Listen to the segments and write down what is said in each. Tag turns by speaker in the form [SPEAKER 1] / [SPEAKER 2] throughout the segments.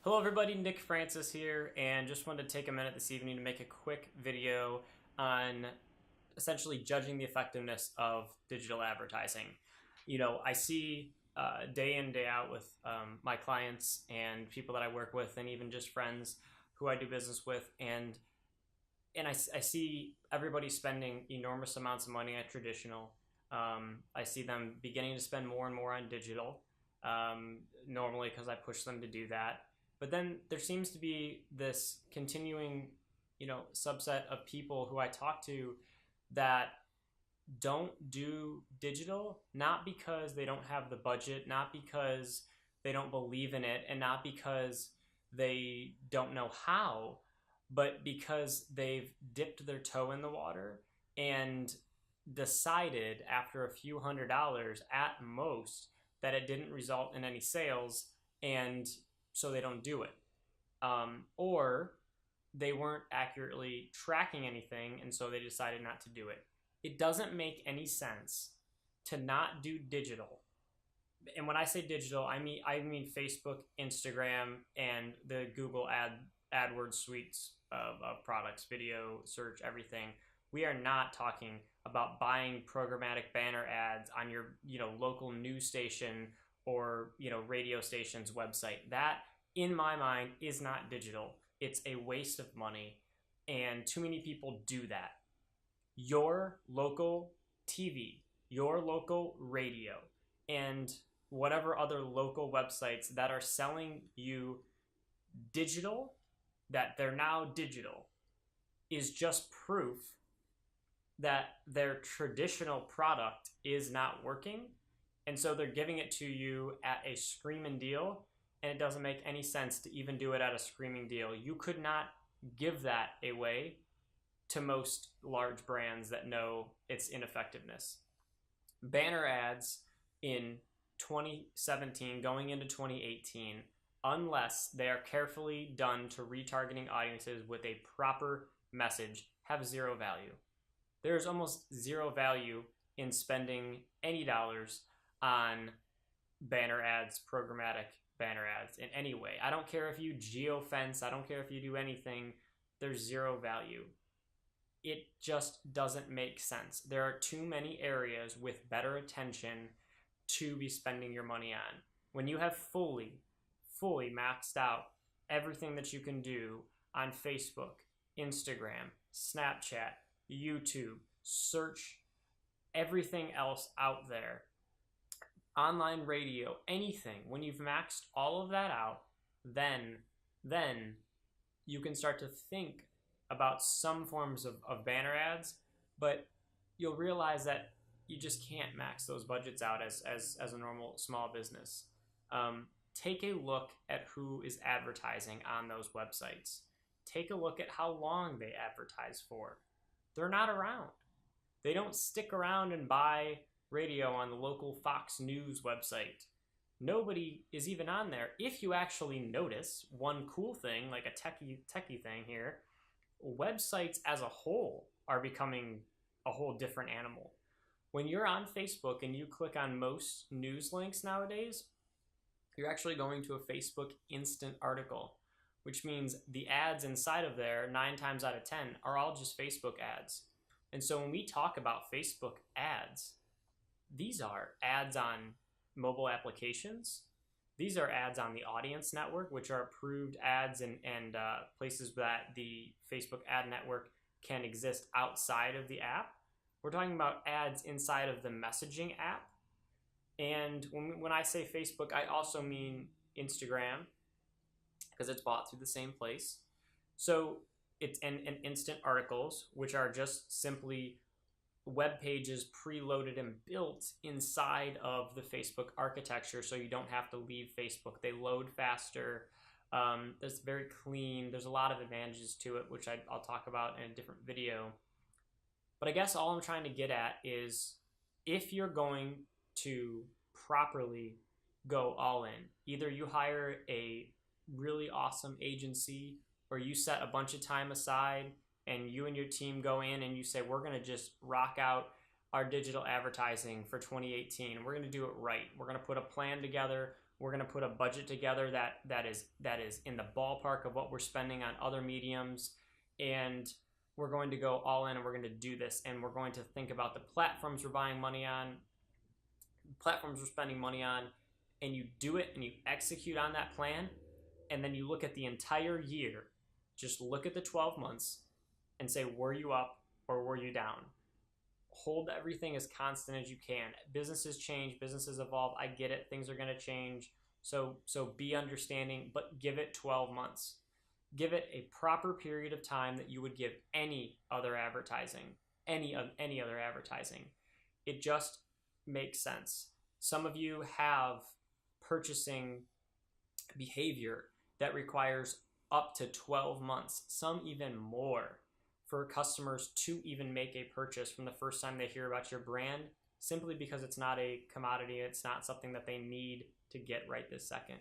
[SPEAKER 1] Hello everybody, Nick Francis here, and just wanted to take a minute this evening to make a quick video on essentially judging the effectiveness of digital advertising. I see day in, day out with my clients and people that I work with, and even just friends who I do business with, and I see everybody spending enormous amounts of money on traditional. I see them beginning to spend more and more on digital, normally because I push them to do that. But then there seems to be this continuing, subset of people who I talk to that don't do digital, not because they don't have the budget, not because they don't believe in it, and not because they don't know how, but because they've dipped their toe in the water and decided after a few $100s at most that it didn't result in any sales, and so they don't do it. Or they weren't accurately tracking anything, and so they decided not to do it. It doesn't make any sense to not do digital. And when I say digital, I mean Facebook, Instagram, and the Google AdWords suites of products, video, search, everything. We are not talking about buying programmatic banner ads on your local news station or radio station's website. That, in my mind, is not digital. It's a waste of money, and too many people do that. Your local TV, your local radio, and whatever other local websites that are selling you digital, that they're now digital, is just proof that their traditional product is not working. And so they're giving it to you at a screaming deal, and it doesn't make any sense to even do it at a screaming deal. You could not give that away to most large brands that know its ineffectiveness. Banner ads in 2017 going into 2018, unless they are carefully done to retargeting audiences with a proper message, have zero value. There's almost zero value in spending any dollars on banner ads, programmatic banner ads in any way. I don't care if you geofence, I don't care if you do anything, there's zero value. It just doesn't make sense. There are too many areas with better attention to be spending your money on. When you have fully maxed out everything that you can do on Facebook, Instagram, Snapchat, YouTube, search, everything else out there, online radio, anything, when you've maxed all of that out, then you can start to think about some forms of banner ads, but you'll realize that you just can't max those budgets out as a normal small business. Take a look at who is advertising on those websites. Take a look at how long they advertise for. They're not around. They don't stick around and buy radio on the local Fox News website. Nobody is even on there. If you actually notice one cool thing, like a techie thing here, websites as a whole are becoming a whole different animal. When you're on Facebook and you click on most news links nowadays, you're actually going to a Facebook instant article, which means the ads inside of there, 9 times out of 10, are all just Facebook ads. And so when we talk about Facebook ads, these are ads on mobile applications. These are ads on the Audience Network, which are approved ads and places that the Facebook ad network can exist outside of the app. We're talking about ads inside of the messaging app. And when I say Facebook, I also mean Instagram, because it's bought through the same place. So it's and instant articles, which are just simply web pages preloaded and built inside of the Facebook architecture, so you don't have to leave Facebook. They load faster. It's very clean. There's a lot of advantages to it, which I'll talk about in a different video. But I guess all I'm trying to get at is, if you're going to properly go all in, either you hire a really awesome agency, or you set a bunch of time aside and you and your team go in and you say, we're going to just rock out our digital advertising for 2018. We're going to do it right. We're going to put a plan together. We're going to put a budget together that is in the ballpark of what we're spending on other mediums, and we're going to go all in and we're going to do this, and we're going to think about the platforms we're buying money on, platforms we're spending money on, and you do it and you execute on that plan, and then you look at the entire year. Just look at the 12 months and say, were you up or were you down? Hold everything as constant as you can. Businesses change, businesses evolve. I get it. Things are going to change. So be understanding, but give it 12 months. Give it a proper period of time that you would give any other advertising, any other advertising. It just makes sense. Some of you have purchasing behavior that requires up to 12 months, some even more, for customers to even make a purchase from the first time they hear about your brand, simply because it's not a commodity. It's not something that they need to get right this second.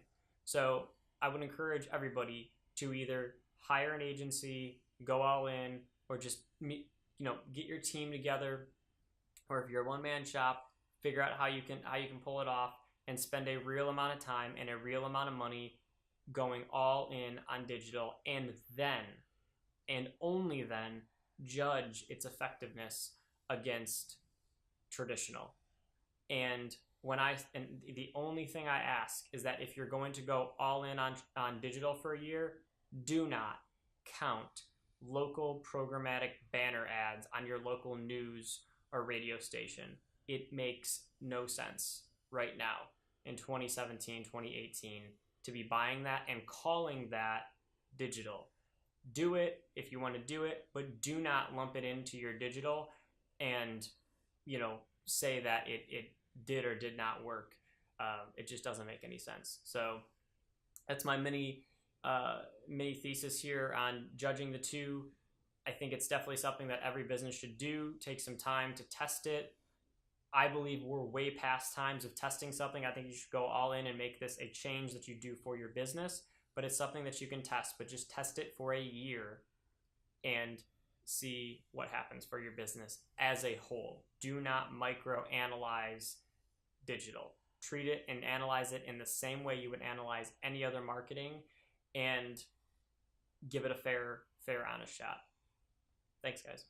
[SPEAKER 1] So I would encourage everybody to either hire an agency, go all in, or just get your team together, or if you're a one-man shop, figure out how you can pull it off and spend a real amount of time and a real amount of money going all in on digital, and then, and only then, judge its effectiveness against traditional. And the only thing I ask is that if you're going to go all in on digital for a year, do not count local programmatic banner ads on your local news or radio station. It makes no sense right now in 2017, 2018 to be buying that and calling that digital. Do it if you want to do it, but do not lump it into your digital and say that it did or did not work. It just doesn't make any sense. So that's my mini thesis here on judging the two. I think it's definitely something that every business should do. Take some time to test it. I believe we're way past times of testing something. I think you should go all in and make this a change that you do for your business, but it's something that you can test, but just test it for a year and see what happens for your business as a whole. Do not micro-analyze digital. Treat it and analyze it in the same way you would analyze any other marketing, and give it a fair, honest shot. Thanks, guys.